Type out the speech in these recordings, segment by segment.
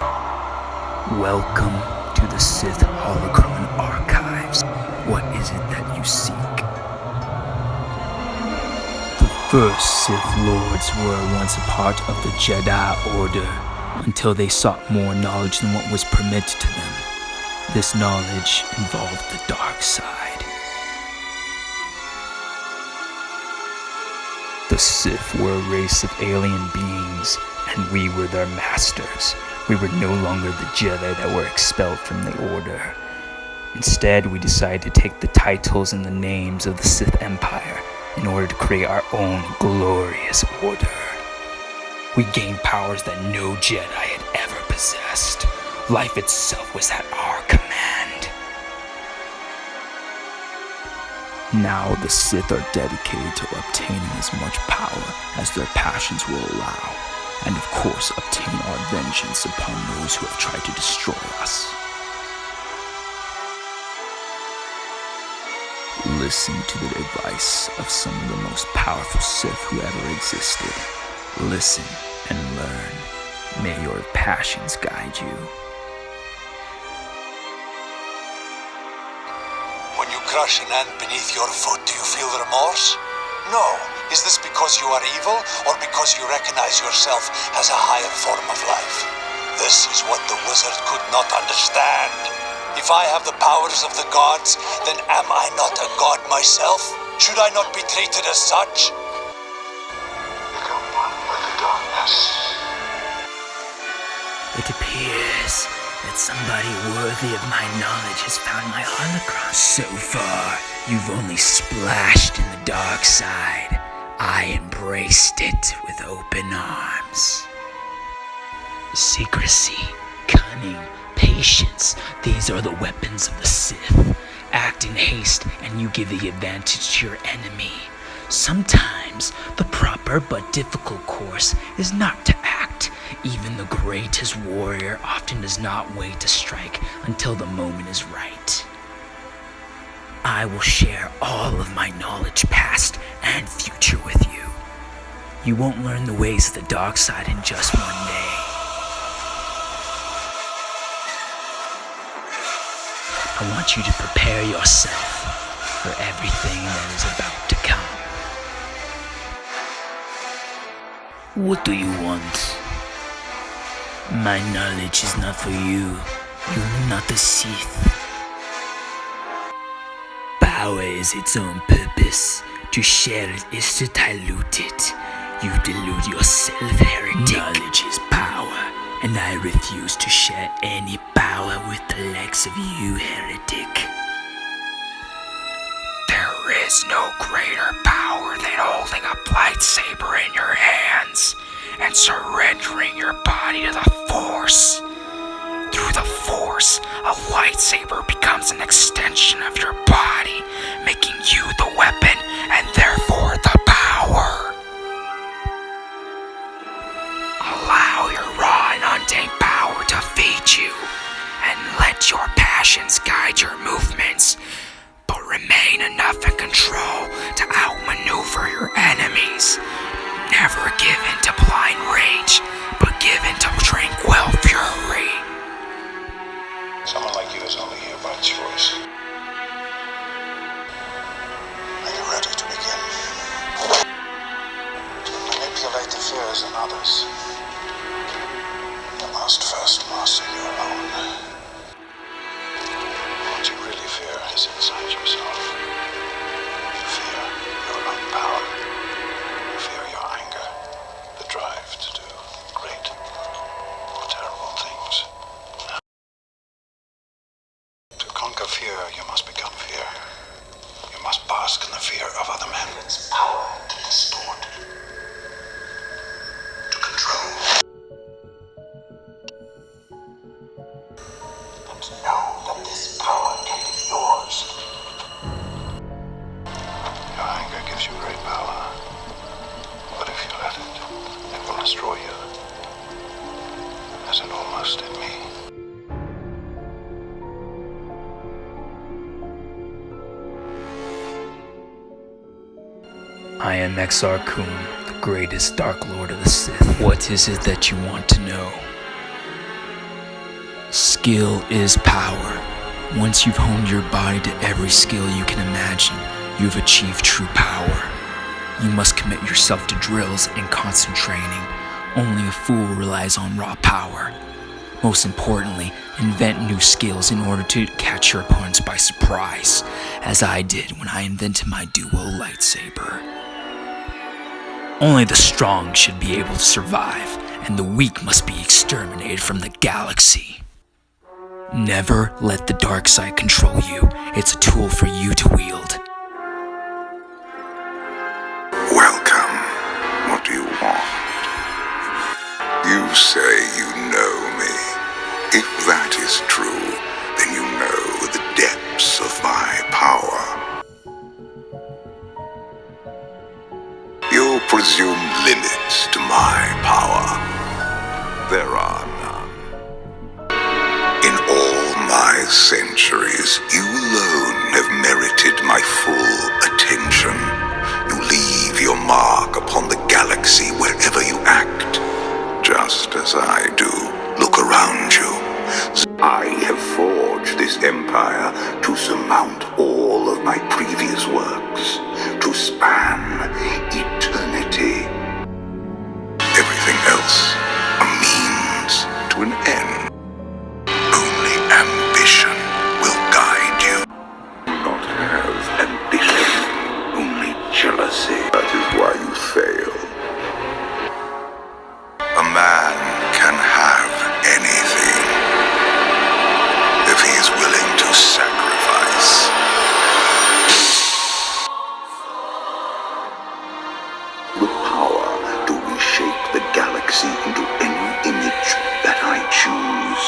Welcome to the Sith Holocron Archives. What is it that you seek? The first Sith Lords were once a part of the Jedi Order, until they sought more knowledge than what was permitted to them. This knowledge involved the dark side. The Sith were a race of alien beings, and we were their masters. We were no longer the Jedi that were expelled from the Order. Instead, we decided to take the titles and the names of the Sith Empire in order to create our own glorious order. We gained powers that no Jedi had ever possessed. Life itself was at our command. Now the Sith are dedicated to obtaining as much power as their passions will allow, and of course obtain our vengeance upon those who have tried to destroy us. Listen to the advice of some of the most powerful Sith who ever existed. Listen and learn. May your passions guide you. When you crush an ant beneath your foot, do you feel remorse? No. Is this because you are evil, or because you recognize yourself as a higher form of life? This is what the wizard could not understand. If I have the powers of the gods, then am I not a god myself? Should I not be treated as such? Become one with the darkness. It appears that somebody worthy of my knowledge has found my holocron. So far, you've only splashed in the dark side. I embraced it with open arms. Secrecy, cunning, patience, these are the weapons of the Sith. Act in haste and you give the advantage to your enemy. Sometimes the proper but difficult course is not to act. Even the greatest warrior often does not wait to strike until the moment is right. I will share all of my knowledge, past and future, with you. You won't learn the ways of the dark side in just one day. I want you to prepare yourself for everything that is about to come. What do you want? My knowledge is not for you. You are not a Sith. Power is its own purpose. To share it is to dilute it. You delude yourself, heretic. Knowledge is power, and I refuse to share any power with the likes of you, heretic. There is no greater power than holding a lightsaber in your hands and surrendering your body to the Force. Through the Force, a lightsaber becomes an extension of your body, making you the weapon and therefore the power. Allow your raw and untamed power to feed you, and let your passions guide your movements, but remain enough in control to outmaneuver your enemies. Never give in to blind rage, but give in to tranquil fury. Someone like you is only here by choice. Are you ready to begin? To manipulate the fears in others, you must first master your own. What you really fear is inside yourself. You fear your own power. You fear your anger, the drive to do great or terrible things. To conquer fear, you must become fear. You must bask in the fear of other men. It's power to distort, to control. But know that this power can be yours. Your anger gives you great power. But if you let it will destroy you. As it almost did me. I am Exar Kunn, the greatest Dark Lord of the Sith. What is it that you want to know? Skill is power. Once you've honed your body to every skill you can imagine, you've achieved true power. You must commit yourself to drills and constant training. Only a fool relies on raw power. Most importantly, invent new skills in order to catch your opponents by surprise, as I did when I invented my dual lightsaber. Only the strong should be able to survive, and the weak must be exterminated from the galaxy. Never let the dark side control you. It's a tool for you to wield. Welcome. What do you want? You say you know me. If that is true, then you know the depths of my power. You presume limits to my power. There are none. In all my centuries, you alone have merited my full attention. You leave your mark upon the galaxy wherever you act, just as I do. Look around you. I have forged this empire to surmount all of my previous works, to span eternity. Everything else, a means to an end. Only ambition will guide you. Do not have ambition, only jealousy. That is why you fail. A man can have anything if he is willing to sacrifice. The power to reshape the galaxy into any image that I choose,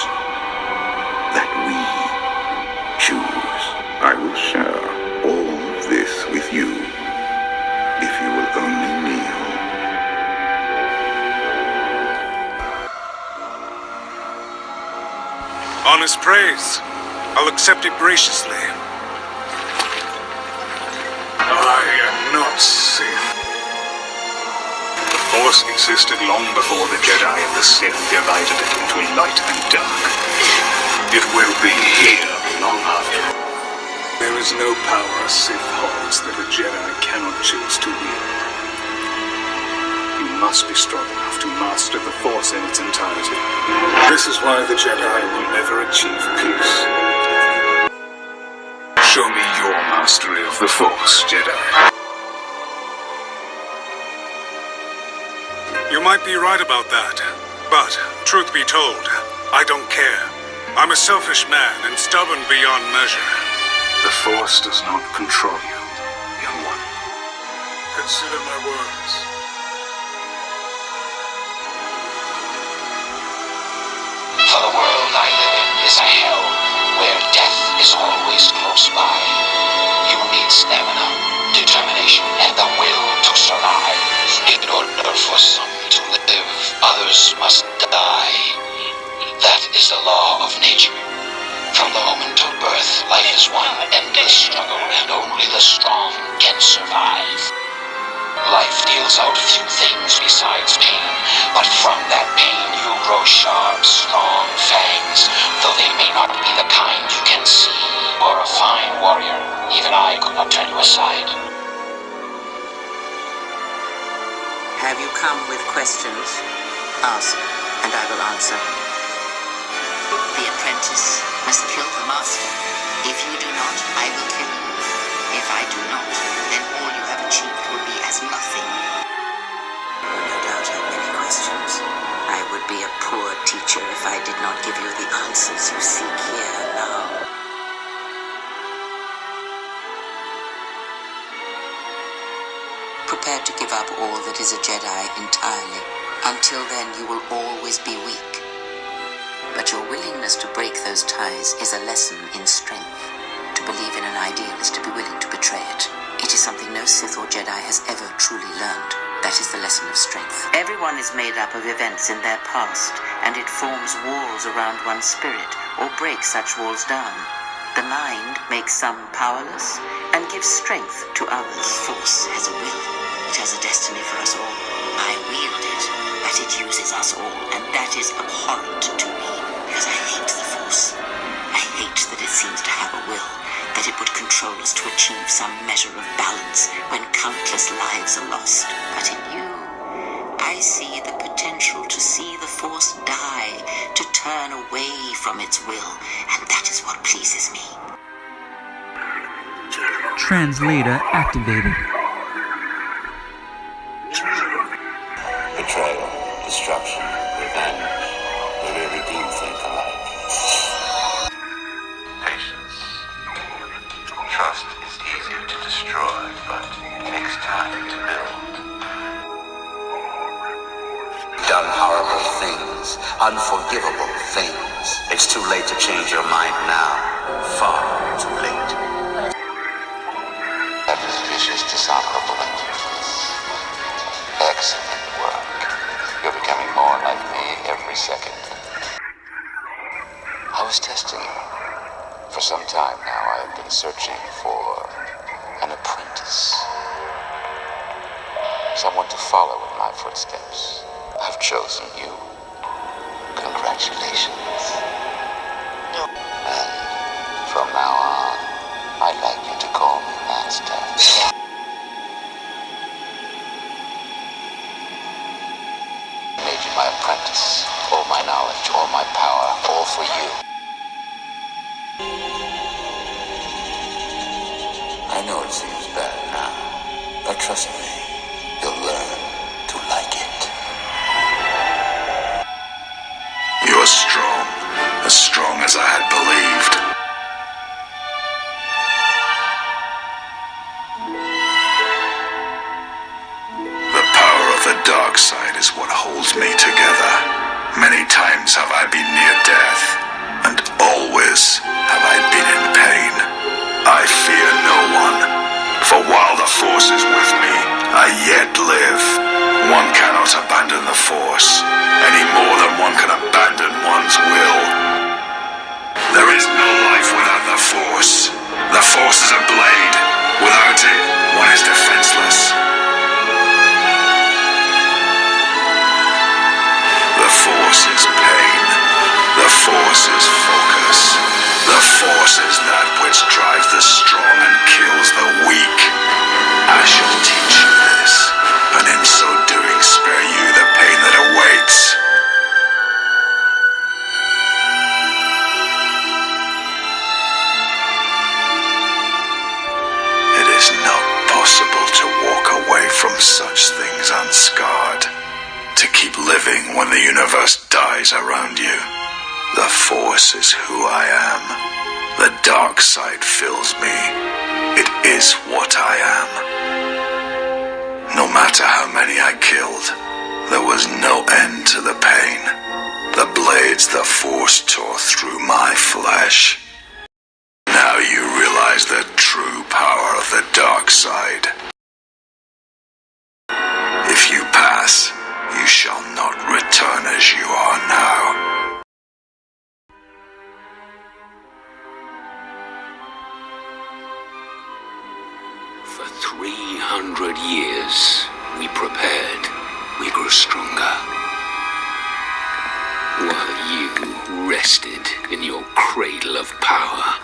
that we choose. I will share all of this with you, if you will only kneel. Honest praise. I'll accept it graciously. I am not Sith. The Force existed long before the Jedi and the Sith divided it into light and dark. It will be here long after. There is no power a Sith holds that a Jedi cannot choose to wield. You must be strong enough to master the Force in its entirety. This is why the Jedi will never achieve peace. Show me your mastery of the Force, Jedi. You might be right about that, but, truth be told, I don't care. I'm a selfish man and stubborn beyond measure. The Force does not control you, young one. Consider my words. For the world I live in is a hell, where death is always close by. You need stamina, determination, and the will to survive. In order for some to live, others must die. That is the law of nature. From the moment of birth, life is one endless struggle, and only the strong can survive. Life deals out few things besides pain, but from that pain you grow sharp, strong fangs, though they may not be the kind you can see. Or a fine warrior, even I could not turn you aside. Have you come with questions? Ask, and I will answer. The apprentice must kill the master. If you do not, I will kill you. If I do not, then all you have achieved will be as nothing. You no doubt have many questions. I would be a poor teacher if I did not give you the answers you seek here now. Prepare to give up all that is a Jedi entirely. Until then, you will always be weak. But your willingness to break those ties is a lesson in strength. To believe in an ideal is to be willing to betray it. It is something no Sith or Jedi has ever truly learned. That is the lesson of strength. Everyone is made up of events in their past, and it forms walls around one's spirit, or breaks such walls down. The mind makes some powerless, and gives strength to others. The Force has a will. It has a destiny for us all. I wield it, but it uses us all, and that is abhorrent to me, because I hate the Force. hate that it seems to have a will, that it would control us to achieve some measure of balance when countless lives are lost. But in you, I see the potential to see the Force die, to turn away from its will, and that is what pleases me. Translator activated. Betrayal, destruction, revenge. The very do think alike. Patience. Trust is easier to destroy, but takes time to build. Done horrible things, unforgivable things. It's too late to change your mind now. Far too late. That is vicious, dishonorable, and useless. Excellent work. You're becoming more like me every second. I was testing you. For some time now, I have been searching for an apprentice. Someone to follow in my footsteps. I've chosen you. Congratulations. And from now on, I'd like you to call me Master. Made you my apprentice. All my knowledge, all my power, all for you. I know it seems bad now, but trust me, you'll learn to like it. You're strong as I had believed. The power of the dark side is what holds me together. Many times have I been near death, and always have I been in pain. I fear no one, for while the Force is with me, I yet live. One cannot abandon the Force, any more than one can abandon one's will. There is no life without the Force. The Force is a blade. Without it, one is defenseless. The Force is pain. The Force is focus. The Force is that which drives the strong and kills the weak. I shall teach you this, and in so doing spare you the pain that awaits. It is not possible to walk away from such things unscarred. To keep living when the universe dies around you. The Force is who I am. The dark side fills me. It is what I am. No matter how many I killed, there was no end to the pain. The blades the Force tore through my flesh. Now you realize the true power of the dark side. If you pass, you shall not return as you are now. For 300 years, we prepared. We grew stronger. While you rested in your cradle of power,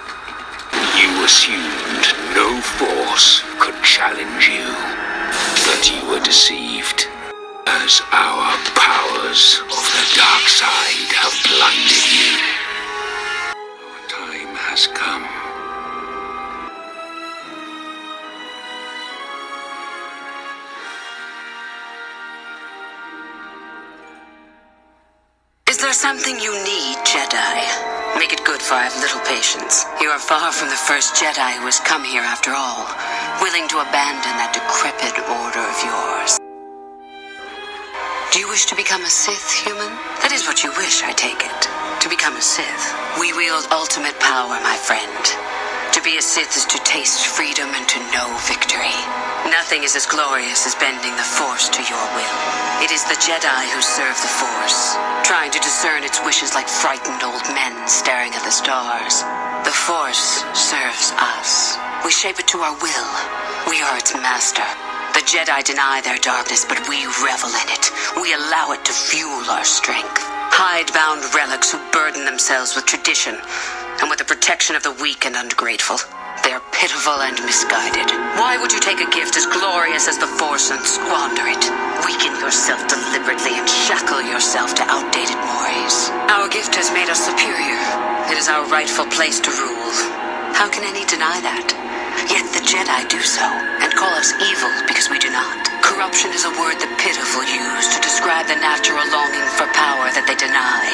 you assumed no Force could challenge you. But you were deceived, as our powers of the dark side have blinded you. Our time has come. Is there something you need, Jedi? Make it good, for I have little patience. You are far from the first Jedi who has come here after all, willing to abandon that decrepit order of yours. Do you wish to become a Sith, human? That is what you wish, I take it. To become a Sith. We wield ultimate power, my friend. To be a Sith is to taste freedom and to know victory. Nothing is as glorious as bending the Force to your will. It is the Jedi who serve the Force, trying to discern its wishes like frightened old men staring at the stars. The Force serves us. We shape it to our will. We are its master. The Jedi deny their darkness, but we revel in it. We allow it to fuel our strength. Hidebound relics who burden themselves with tradition and with the protection of the weak and ungrateful. They are pitiful and misguided. Why would you take a gift as glorious as the Force and squander it? Weaken yourself deliberately and shackle yourself to outdated mores. Our gift has made us superior. It is our rightful place to rule. How can any deny that? Yet the Jedi do so, and call us evil because we do not. Corruption is a word the pitiful use to describe the natural longing for power that they deny.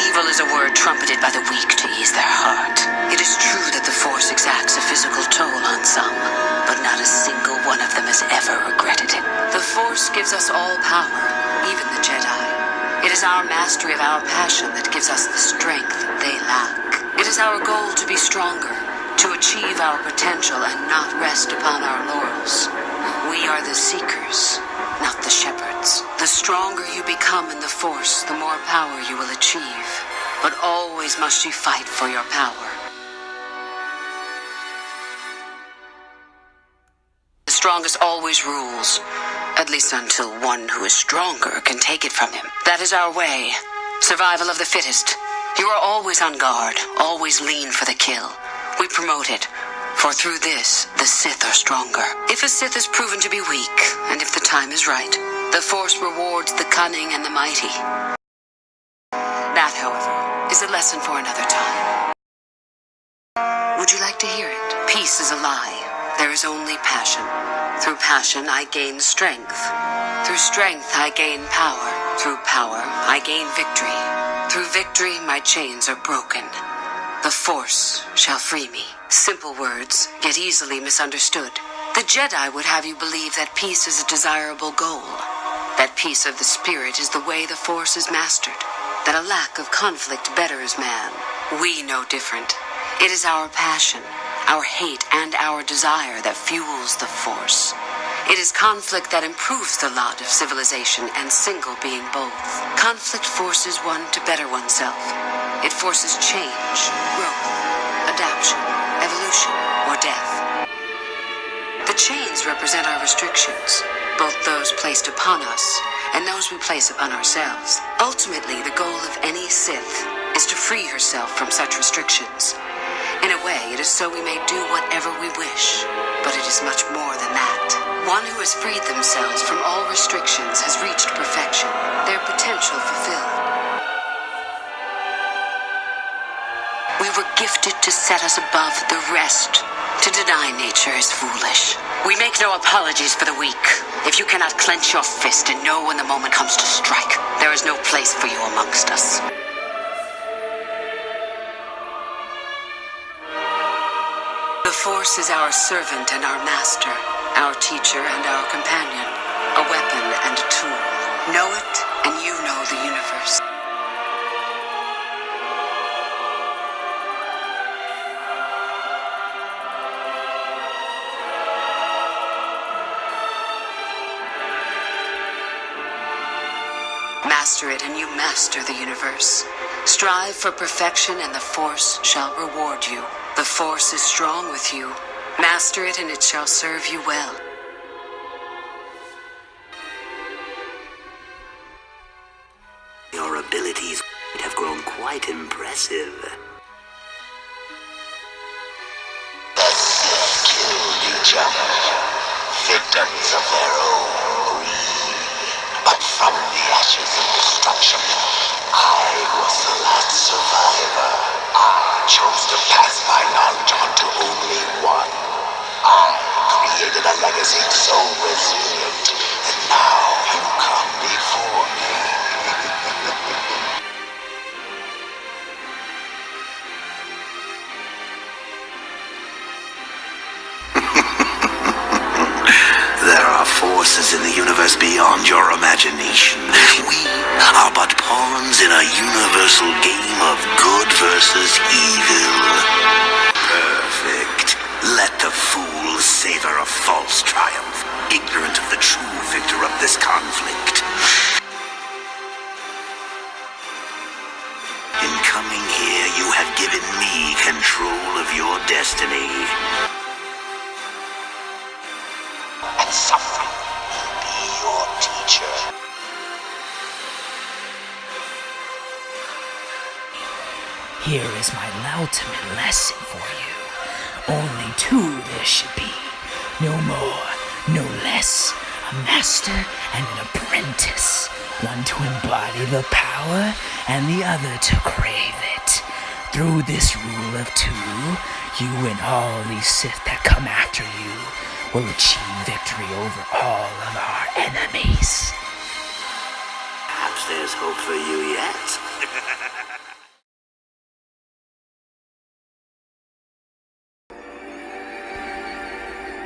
Evil is a word trumpeted by the weak to ease their heart. It is true that the Force exacts a physical toll on some, but not a single one of them has ever regretted it. The Force gives us all power, even the Jedi. It is our mastery of our passion that gives us the strength they lack. It is our goal to be stronger, to achieve our potential and not rest upon our laurels. We are the seekers, not the shepherds. The stronger you become in the Force, the more power you will achieve. But always must you fight for your power. The strongest always rules, at least until one who is stronger can take it from him. That is our way. Survival of the fittest. You are always on guard, always lean for the kill. We promote it, for through this, the Sith are stronger. If a Sith is proven to be weak, and if the time is right, the Force rewards the cunning and the mighty. That, however, is a lesson for another time. Would you like to hear it? Peace is a lie. There is only passion. Through passion, I gain strength. Through strength, I gain power. Through power, I gain victory. Through victory, my chains are broken. The Force shall free me. Simple words, yet easily misunderstood. The Jedi would have you believe that peace is a desirable goal. That peace of the spirit is the way the Force is mastered. That a lack of conflict betters man. We know different. It is our passion, our hate, and our desire that fuels the Force. It is conflict that improves the lot of civilization and single being both. Conflict forces one to better oneself. It forces change, growth, adaptation, evolution, or death. The chains represent our restrictions, both those placed upon us and those we place upon ourselves. Ultimately, the goal of any Sith is to free herself from such restrictions. In a way, it is so we may do whatever we wish, but it is much more than that. One who has freed themselves from all restrictions has reached perfection, their potential fulfilled. We were gifted to set us above the rest. To deny nature is foolish. We make no apologies for the weak. If you cannot clench your fist and know when the moment comes to strike, there is no place for you amongst us. The Force is our servant and our master, our teacher and our companion, a weapon and a tool. Know it, and you know the universe. Master it and you master the universe. Strive for perfection and the Force shall reward you. The Force is strong with you. Master it and it shall serve you well. Your abilities have grown quite impressive. The Sith killed each other, victims of their own greed. But from the ashes of destruction, I was the last survivor. I chose to pass my knowledge on to only one. I created a legacy so resilient that now you come before me. There are forces in the universe beyond your imagination. We are but pawns in a universal game of good versus evil. Perfect. Let the fool savor a false triumph, ignorant of the true victor of this conflict. In coming here, you have given me control of your destiny. And suffering will be your teacher. Here is my ultimate lesson for you. Only two there should be. No more, no less. A master and an apprentice. One to embody the power and the other to crave it. Through this rule of two, you and all these Sith that come after you will achieve victory over all of our enemies. Perhaps there's hope for you yet.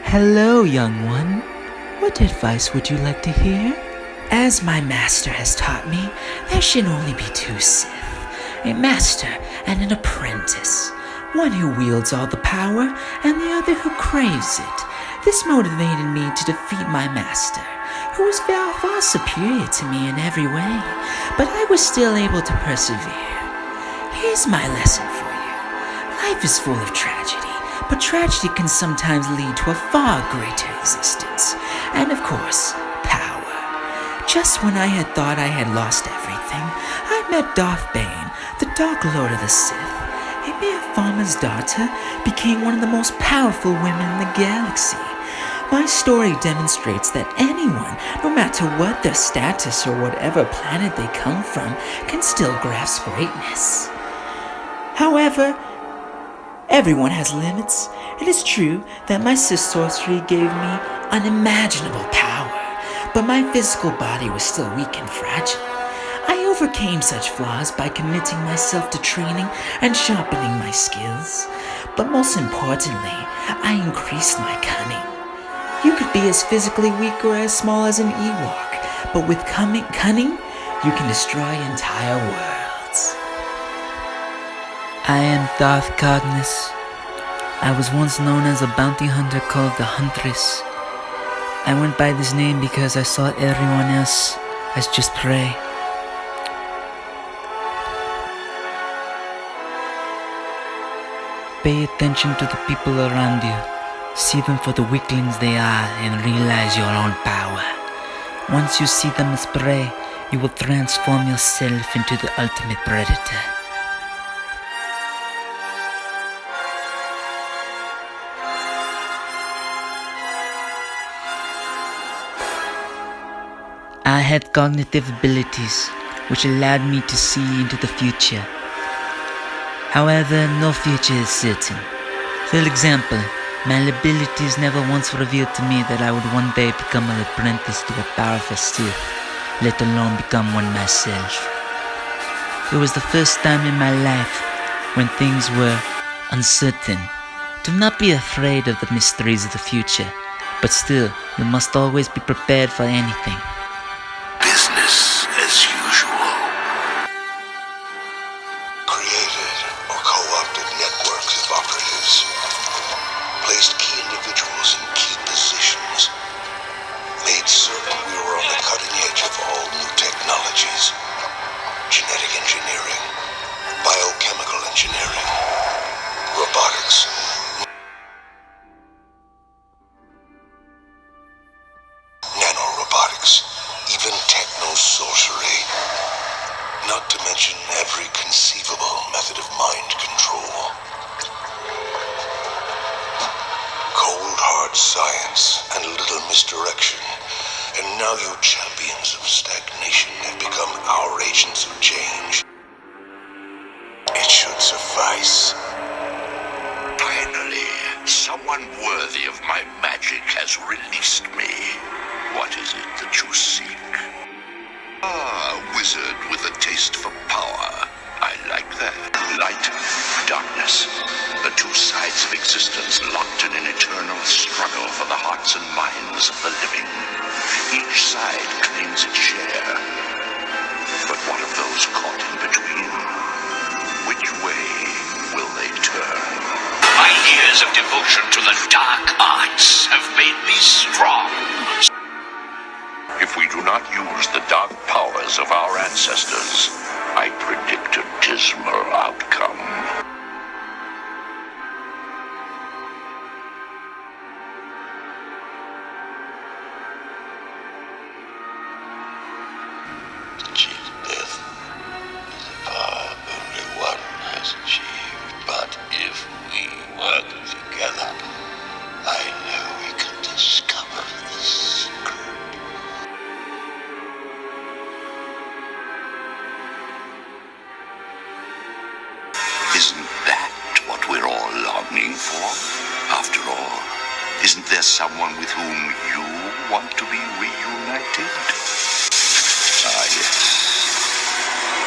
Hello, young one. What advice would you like to hear? As my master has taught me, there should only be two Sith. A master and an apprentice. One who wields all the power and the other who craves it. This motivated me to defeat my master, who was far superior to me in every way, but I was still able to persevere. Here's my lesson for you. Life is full of tragedy, but tragedy can sometimes lead to a far greater existence, and of course, power. Just when I had thought I had lost everything, I met Darth Bane, the Dark Lord of the Sith. A mere farmer's daughter became one of the most powerful women in the galaxy. My story demonstrates that anyone, no matter what their status or whatever planet they come from, can still grasp greatness. However, everyone has limits. It is true that my Sith sorcery gave me unimaginable power, but my physical body was still weak and fragile. I overcame such flaws by committing myself to training and sharpening my skills. But most importantly, I increased my cunning. You could be as physically weak or as small as an Ewok, but with cunning, you can destroy entire worlds. I am Darth Cognus. I was once known as a bounty hunter called the Huntress. I went by this name because I saw everyone else as just prey. Pay attention to the people around you. See them for the weaklings they are and realize your own power. Once you see them as prey, you will transform yourself into the ultimate predator. I had cognitive abilities, which allowed me to see into the future. However, no future is certain. For example, my abilities never once revealed to me that I would one day become an apprentice to a powerful Sith, let alone become one myself. It was the first time in my life when things were uncertain. Do not be afraid of the mysteries of the future, but still, you must always be prepared for anything. Business as usual. Created or co-opted networks of operatives. Placed key individuals in key positions. Made certain we were on the cutting edge of all new technologies. Genetic engineering. Biochemical engineering. Robotics. Nanorobotics. Even techno-sorcery. Not to mention every conceivable method of mind control. Cold, hard science and little misdirection. And now you champions of stagnation have become our agents of change. It should suffice. Finally, someone worthy of my magic has released me. What is it that you seek? Ah, a wizard with a taste for power. I like that. Light, darkness. The two sides of existence locked in an eternal struggle for the hearts and minds of the living. Each side claims its share. But what of those caught in between? Which way will they turn? My years of devotion to the dark arts have made me strong. If we do not use the dark powers of our ancestors, I predict a dismal outcome. To cheat death is a power only one has achieved. Isn't that what we're all longing for? After all, isn't there someone with whom you want to be reunited? Ah, yes.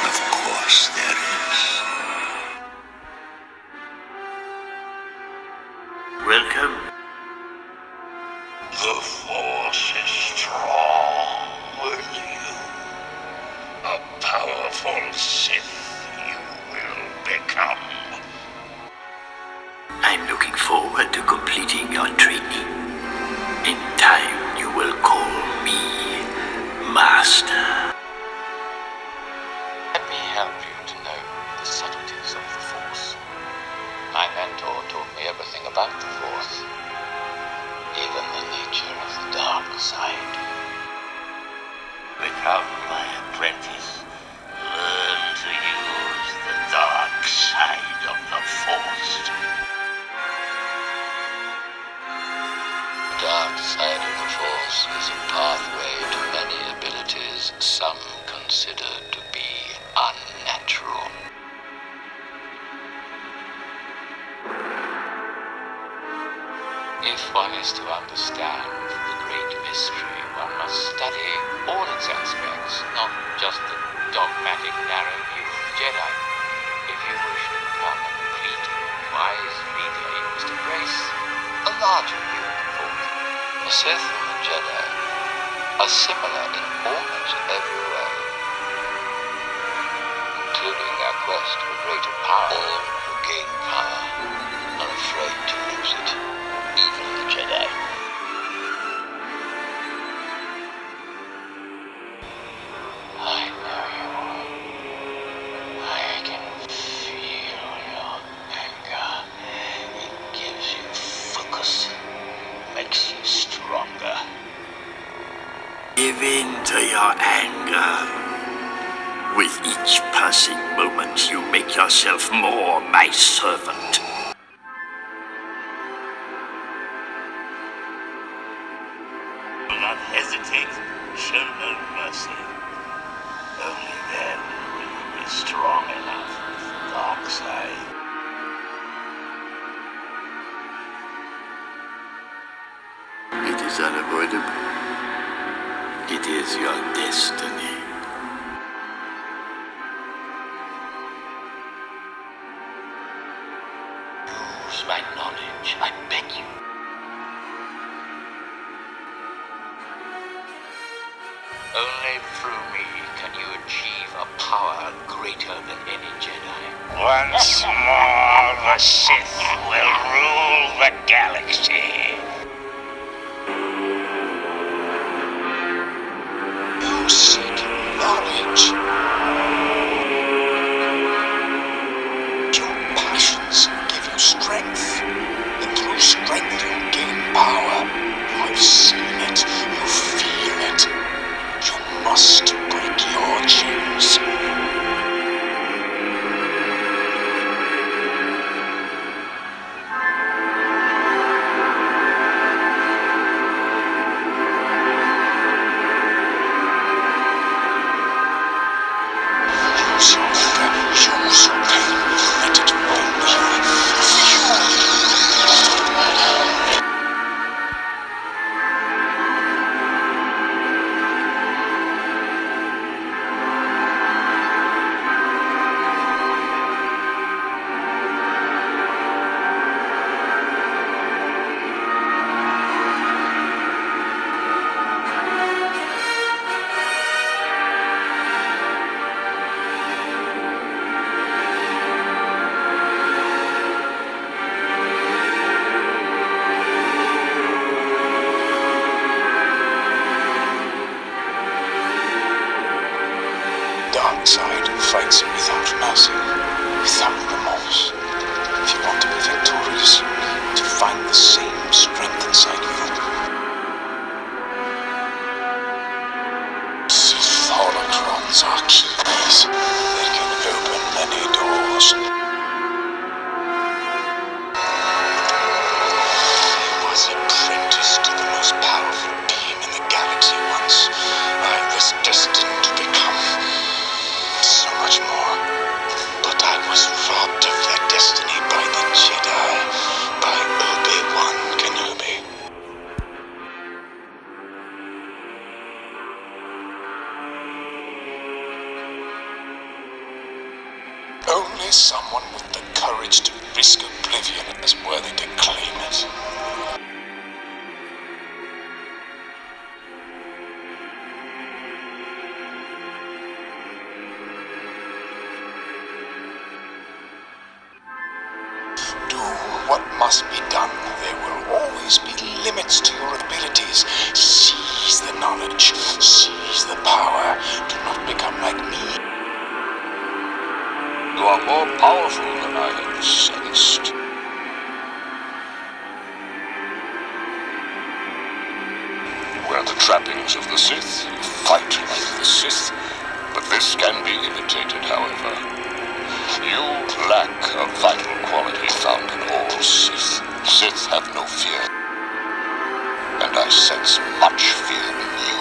Of course there is. Welcome. The Force is strong with you. A powerful Sith you will become. I'm looking forward to completing your training. In time, you will call me Master. Let me help you to know the subtleties of the Force. My mentor taught me everything about the Force, even the nature of the dark side. Become my apprentice. Learn to use the dark side of the Force. The dark side of the Force is a pathway to many abilities some consider to be unnatural. If one is to understand the great mystery, one must study all its aspects, not just the dogmatic narrow view of the Jedi. If you wish to become a complete, wise leader, you must embrace a larger view of the Force. The Sith and the Jedi are similar in almost every way, including their quest for greater power. All who gain power are afraid to lose it, even the Jedi. I know you. I can feel your anger. It gives you focus, makes you stronger. Give in to your anger. With each passing moment, you make yourself more my servant. Do not hesitate. Show no mercy. Only then will you be strong enough with the dark side. It is unavoidable. It is your destiny. Use my knowledge, I beg you. Only through me can you achieve a power greater than any Jedi. Once more, the Sith will rule the galaxy. You seek knowledge. Your passions give you strength. And through strength you gain power. You have seen it. You feel it. You must break your chains. Use your anger, use your pain, let it bring you fuel. Dark side fights without mercy, without remorse. If you want to be victorious, to find the same strength inside you. Sith holocrons are keys. They can open many doors. I was apprenticed to the most powerful being in the galaxy once. I was destined to become so much more. is someone with the courage to risk oblivion as worthy to claim it. Do what must be done. There will always be limits to your abilities. Seize the knowledge, seize the power. Do not become like me. You are more powerful than I had sensed. Wear the trappings of the Sith, you fight like the Sith, but this can be imitated, however. You lack a vital quality found in all Sith. Sith have no fear, and I sense much fear in you.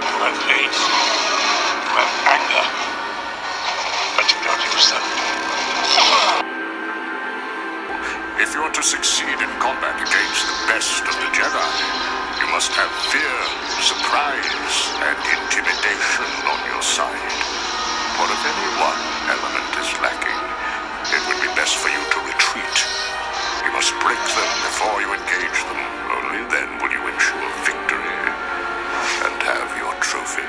You have hate, you have anger, but you don't use them. If you're to succeed in combat against the best of the Jedi, you must have fear, surprise, and intimidation on your side. For if any one element is lacking, it would be best for you to retreat. You must break them before you engage them. Only then will you ensure victory and have your trophy.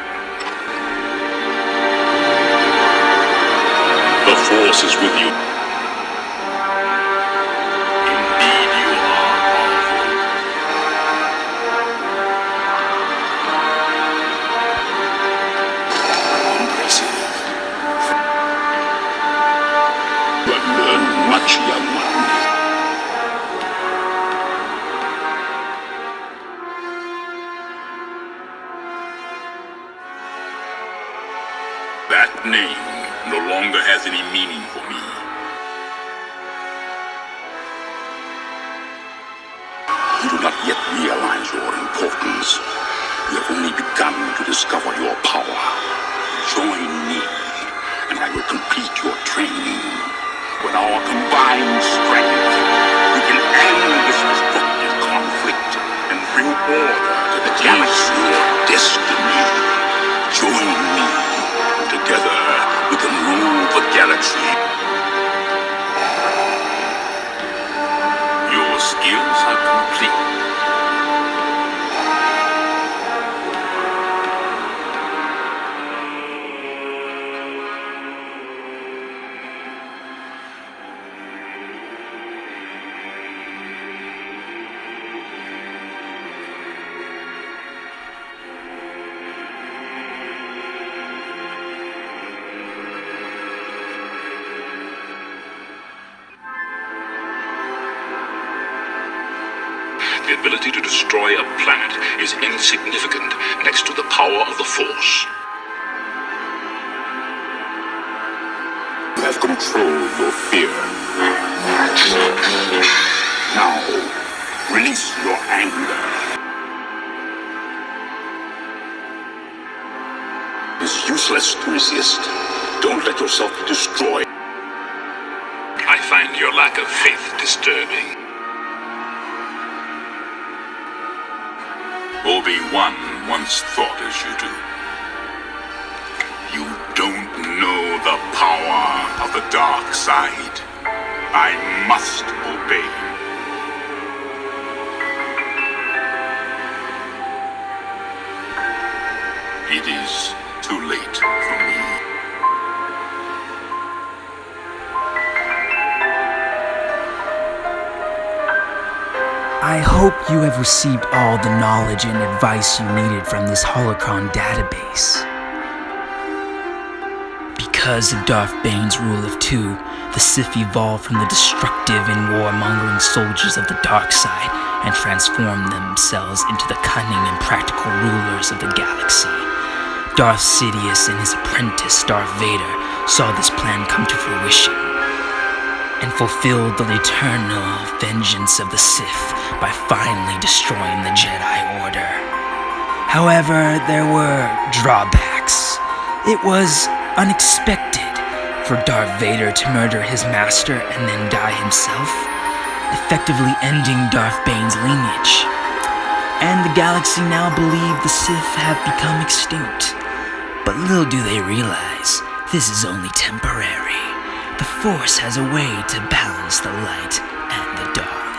The Force is with you. That name no longer has any meaning for me. You do not yet realize your importance. You have only begun to discover your power. Join me, and I will complete your training. With our combined strength, we can end this destructive conflict and bring order to the galaxy. Your destiny. Join me. Together, we can rule the galaxy. Your skills are complete. The ability to destroy a planet is insignificant next to the power of the Force. You have controlled your fear. Now, release your anger. It's useless to resist. Don't let yourself be destroyed. I find your lack of faith disturbing. Obi-Wan once thought as you do. You don't know the power of the dark side. I must obey. It is too late for me. I hope you have received all the knowledge and advice you needed from this holocron database. Because of Darth Bane's rule of two, the Sith evolved from the destructive and warmongering soldiers of the dark side and transformed themselves into the cunning and practical rulers of the galaxy. Darth Sidious and his apprentice, Darth Vader, saw this plan come to fruition and fulfilled the eternal vengeance of the Sith by finally destroying the Jedi Order. However, there were drawbacks. It was unexpected for Darth Vader to murder his master and then die himself. effectively ending Darth Bane's lineage. And the galaxy now believe the Sith have become extinct. But little do they realize, this is only temporary. The Force has a way to balance the light and the dark,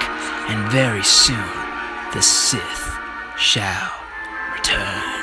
and very soon the Sith shall return.